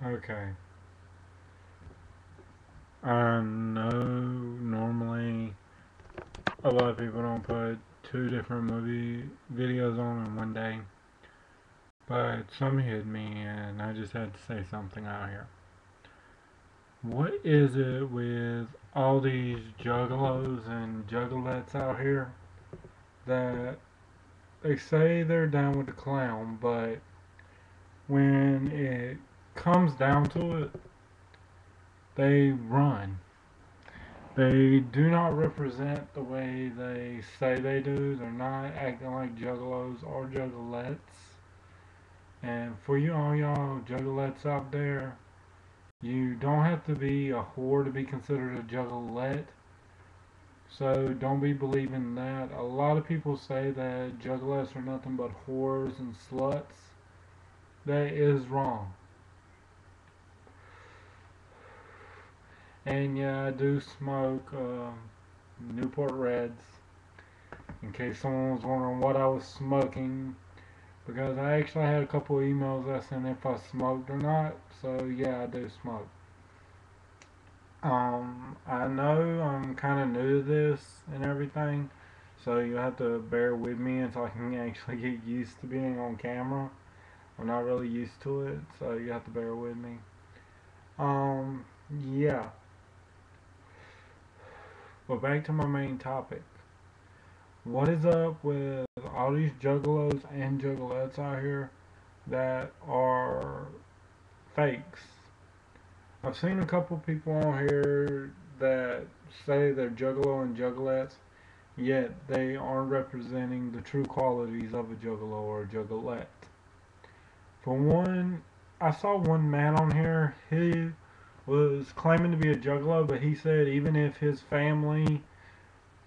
Okay. I know normally a lot of people don't put two different movie videos on in one day, but some hit me and I just had to say something out here. What is it with all these juggalos and juggalettes out here that they say they're down with the clown, but when it comes down to it, they run. They do not represent the way they say they do. They're not acting like juggalos or juggalettes. And for you all y'all juggalettes out there, you don't have to be a whore to be considered a juggalette. So don't be believing that. A lot of people say that juggalettes are nothing but whores and sluts. That is wrong. And yeah, I do smoke Newport Reds. In case someone was wondering what I was smoking, because I actually had a couple of emails asking if I smoked or not. So yeah, I do smoke. I know I'm kind of new to this and everything, so you have to bear with me until I can actually get used to being on camera. I'm not really used to it, so you have to bear with me. Um, yeah. But back to my main topic. What is up with all these juggalos and juggalettes out here that are fakes? I've seen a couple people on here that say they're juggalo and juggalettes, yet they aren't representing the true qualities of a juggalo or a juggalette. For one, I saw one man on here, he was claiming to be a juggalo, but he said even if his family,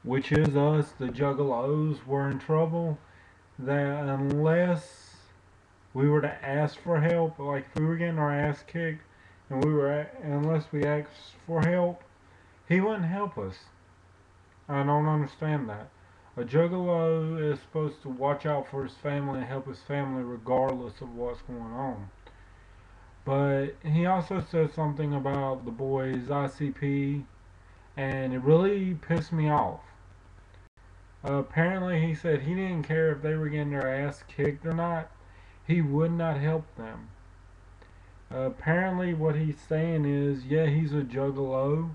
which is us, the juggalos, were in trouble, that unless we were to ask for help, like if we were getting our ass kicked and unless we asked for help, he wouldn't help us. I don't understand that. A juggalo is supposed to watch out for his family and help his family regardless of what's going on. But he also said something about the boys ICP, and it really pissed me off. Apparently, he said he didn't care if they were getting their ass kicked or not. He would not help them. Apparently, what he's saying is, yeah, he's a juggalo,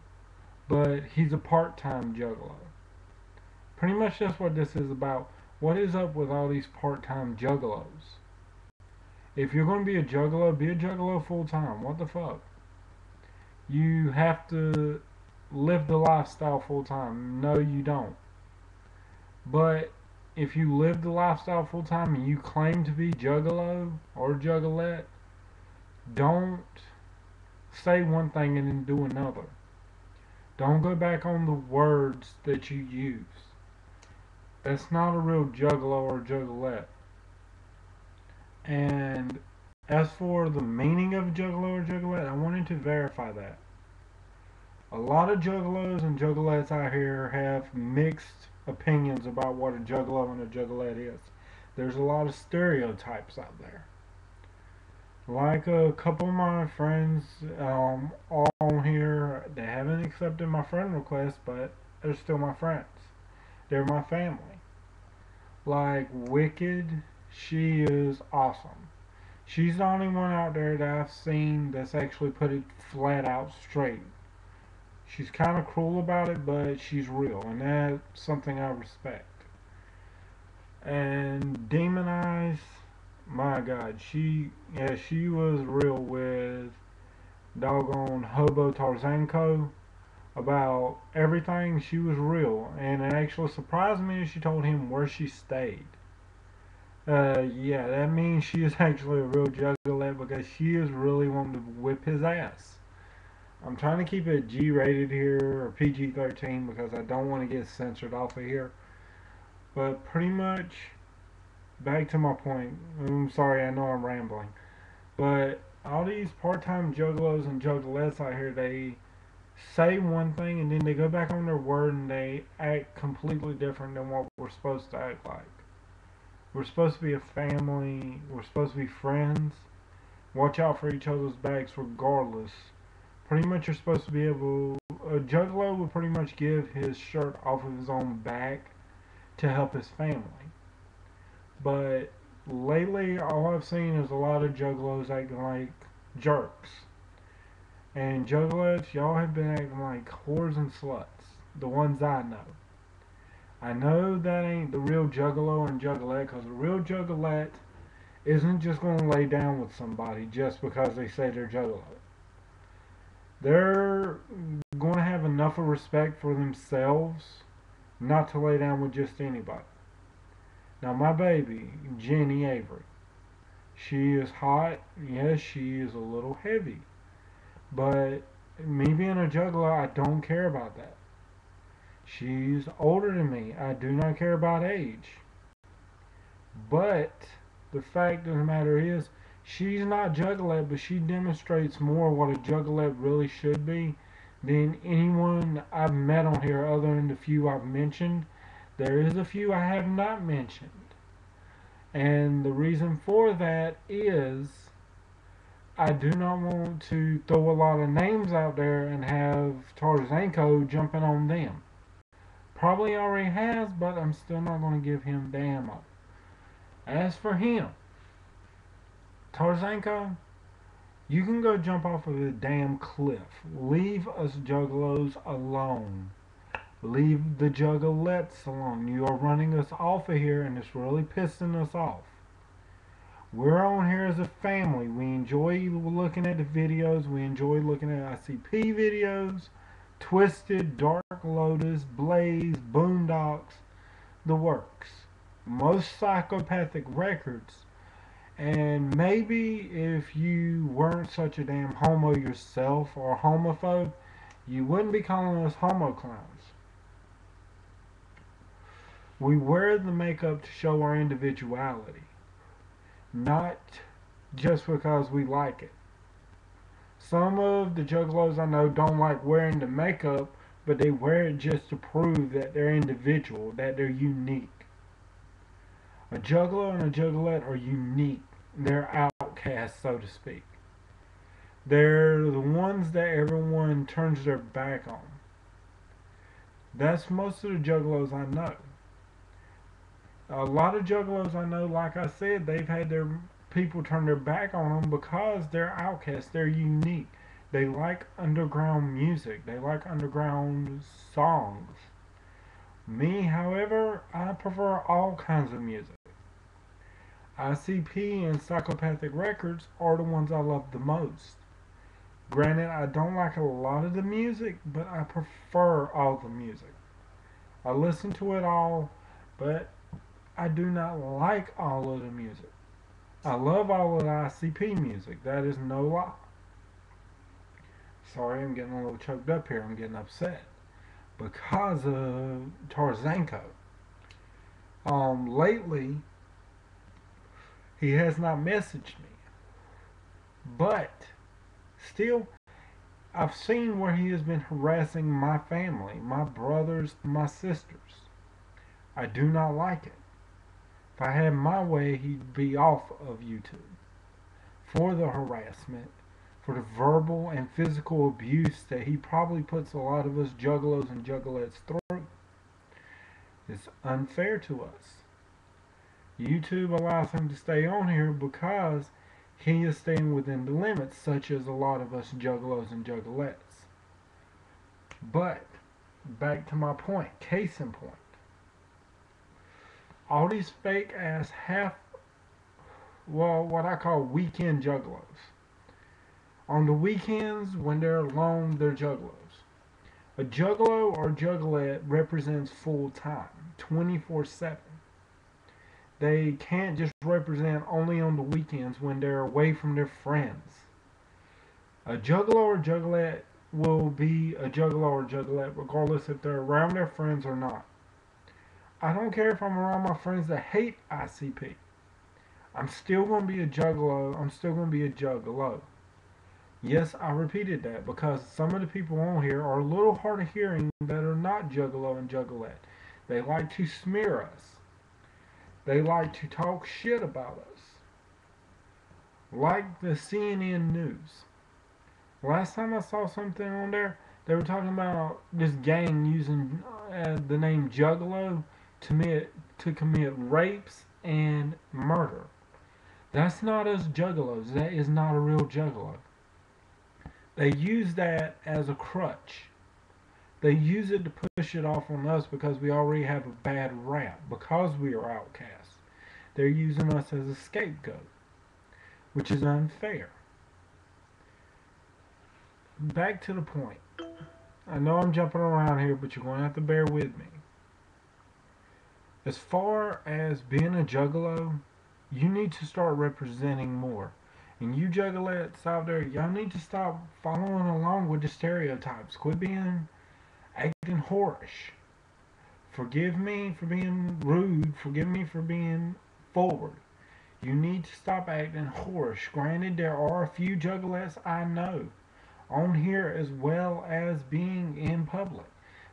but he's a part-time juggalo. Pretty much that's what this is about. What is up with all these part-time juggalos? If you're going to be a juggalo full-time. What the fuck? You have to live the lifestyle full-time. No, you don't. But if you live the lifestyle full-time and you claim to be juggalo or juggalette, don't say one thing and then do another. Don't go back on the words that you use. That's not a real juggalo or juggalette. And as for the meaning of juggalo or juggalette, I wanted to verify that. A lot of juggalos and juggalettes out here have mixed opinions about what a juggalo and a juggalette is. There's a lot of stereotypes out there. Like a couple of my friends all on here, they haven't accepted my friend request, but they're still my friends. They're my family. Like Wicked, she is awesome. She's the only one out there that I've seen that's actually put it flat out straight. She's kind of cruel about it, but she's real, and that's something I respect. And Demon Eyes, my God, she was real with doggone Hobo Tarzanko about everything. She was real, and it actually surprised me. She told him where she stayed. Yeah, that means she is actually a real juggalette because she is really wanting to whip his ass. I'm trying to keep it G-rated here or PG-13 because I don't want to get censored off of here. But pretty much, back to my point. I'm sorry, I know I'm rambling. But all these part-time juggalos and juggalettes out here, they say one thing and then they go back on their word and they act completely different than what we're supposed to act like. We're supposed to be a family. We're supposed to be friends. Watch out for each other's backs regardless. Pretty much you're supposed to be able... A juggalo would pretty much give his shirt off of his own back to help his family. But lately, all I've seen is a lot of juggalos acting like jerks. And juggalos, y'all have been acting like whores and sluts. The ones I know. I know that ain't the real juggalo and juggalette, because a real juggalette isn't just going to lay down with somebody just because they say they're juggalo. They're going to have enough of respect for themselves not to lay down with just anybody. Now, my baby, Jenny Avery, she is hot. Yes, she is a little heavy. But me being a juggalo, I don't care about that. She's older than me. I do not care about age. But the fact of the matter is, she's not juggalette, but she demonstrates more what a juggalette really should be than anyone I've met on here other than the few I've mentioned. There is a few I have not mentioned. And the reason for that is I do not want to throw a lot of names out there and have Tarzanko jumping on them. Probably already has, but I'm still not going to give him the ammo. As for him, Tarzanko, you can go jump off of a damn cliff. Leave us juggalos alone. Leave the juggalettes alone. You are running us off of here and it's really pissing us off. We're on here as a family. We enjoy looking at the videos. We enjoy looking at ICP videos. Twisted, Dark Lotus, Blaze, Boondocks, the works. Most psychopathic records. And maybe if you weren't such a damn homo yourself or homophobe, you wouldn't be calling us homo clowns. We wear the makeup to show our individuality, not just because we like it. Some of the juggalos I know don't like wearing the makeup, but they wear it just to prove that they're individual, that they're unique. A juggalo and a juggalette are unique. They're outcasts, so to speak. They're the ones that everyone turns their back on. That's most of the juggalos I know. A lot of juggalos I know, like I said, they've had their people turn their back on them because they're outcasts. They're unique. They like underground music. They like underground songs. Me, however, I prefer all kinds of music. ICP and Psychopathic Records are the ones I love the most. Granted, I don't like a lot of the music, but I prefer all the music. I listen to it all, but I do not like all of the music. I love all of the ICP music. That is no lie. Sorry, I'm getting a little choked up here. I'm getting upset because of Tarzanko. Lately, he has not messaged me, but still, I've seen where he has been harassing my family, my brothers, my sisters. I do not like it. If I had my way, he'd be off of YouTube for the harassment, for the verbal and physical abuse that he probably puts a lot of us juggalos and juggalettes through. It's unfair to us. YouTube allows him to stay on here because he is staying within the limits, such as a lot of us juggalos and juggalettes. But, back to my point, case in point. All these fake ass what I call weekend juggalos. On the weekends, when they're alone, they're juggalos. A juggalo or juggalette represents full time, 24/7. They can't just represent only on the weekends when they're away from their friends. A juggalo or juggalette will be a juggalo or juggalette regardless if they're around their friends or not. I don't care if I'm around my friends that hate ICP. I'm still going to be a juggalo. I'm still going to be a juggalo. Yes, I repeated that because some of the people on here are a little hard of hearing that are not juggalo and juggalette. They like to smear us. They like to talk shit about us. like the CNN news. Last time I saw something on there, they were talking about this gang using the name Juggalo to commit rapes and murder. That's not us Juggalos. That is not a real Juggalo. They use that as a crutch. They use it to push it off on us because we already have a bad rap, because we are outcasts. They're using us as a scapegoat, which is unfair. Back to the point. I know I'm jumping around here, but you're going to have to bear with me. As far as being a juggalo, you need to start representing more. And you juggalettes out there, y'all need to stop following along with the stereotypes. Quit being acting whorish. Forgive me for being rude. Forgive me for being forward. You need to stop acting whorish. Granted, there are a few juggalettes I know on here as well as being in public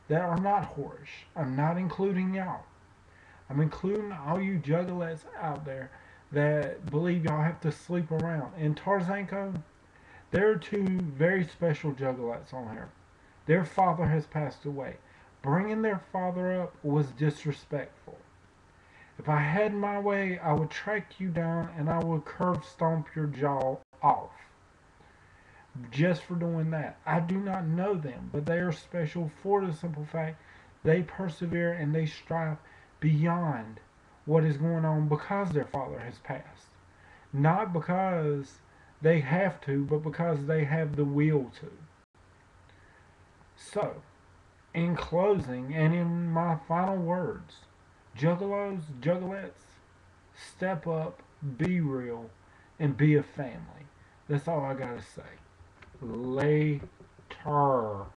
that are not whorish. I'm not including y'all. I'm including all you juggalettes out there that believe y'all have to sleep around. In Tarzanko, there are two very special juggalettes on here. Their father has passed away. Bringing their father up was disrespectful. If I had my way, I would track you down and I would curb stomp your jaw off. Just for doing that. I do not know them, but they are special for the simple fact they persevere and they strive beyond what is going on because their father has passed. Not because they have to, but because they have the will to. So, in closing and in my final words, juggalos, juggalettes, step up, be real, and be a family. That's all I gotta say. Later.